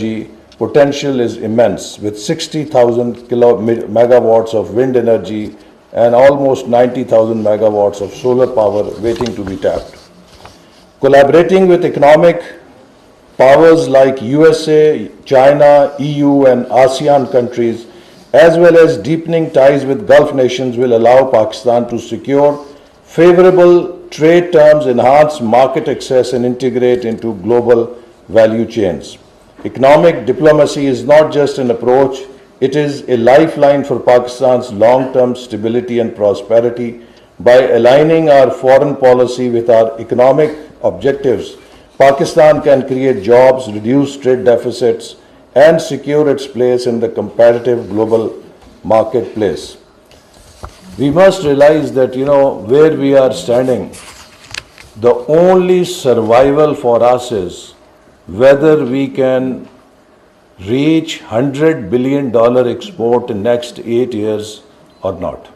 energy potential is immense, with 60,000 megawatts of wind energy and almost 90,000 megawatts of solar power waiting to be tapped. Collaborating with economic powers like USA, China, EU and ASEAN countries, as well as deepening ties with Gulf nations, will allow Pakistan to secure favorable trade terms, enhance market access and integrate into global value chains. Economic diplomacy is not just an approach, it is a lifeline for Pakistan's long-term stability and prosperity. By aligning our foreign policy with our economic objectives, Pakistan can create jobs, reduce trade deficits, and secure its place in the competitive global marketplace. We must realize that, where we are standing, the only survival for us is whether we can reach $100 billion export in next 8 years or not.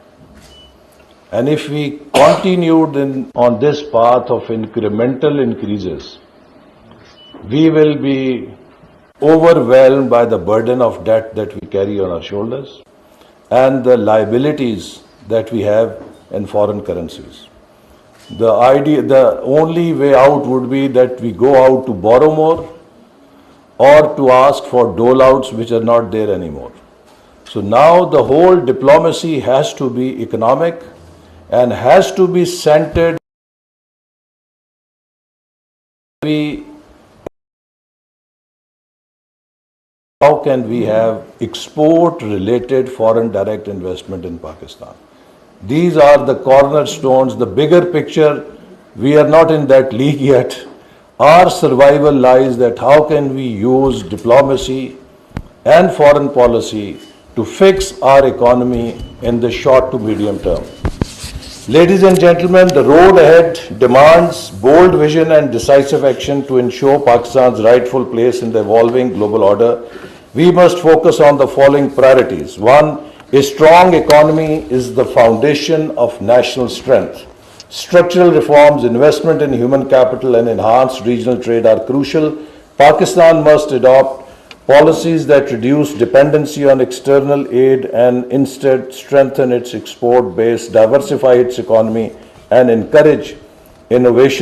And if we continued on this path of incremental increases, we will be overwhelmed by the burden of debt that we carry on our shoulders and the liabilities that we have in foreign currencies. The only way out would be that we go out to borrow more or to ask for dole-outs which are not there anymore. So now the whole diplomacy has to be economic and has to be centered. How can we have export-related foreign direct investment in Pakistan? These are the cornerstones, the bigger picture. We are not in that league yet. Our survival lies that how can we use diplomacy and foreign policy to fix our economy in the short to medium term. Ladies and gentlemen, the road ahead demands bold vision and decisive action to ensure Pakistan's rightful place in the evolving global order. We must focus on the following priorities. 1. A strong economy is the foundation of national strength. Structural reforms, investment in human capital and enhanced regional trade are crucial. Pakistan must adopt policies that reduce dependency on external aid and instead strengthen its export base, diversify its economy and encourage innovation.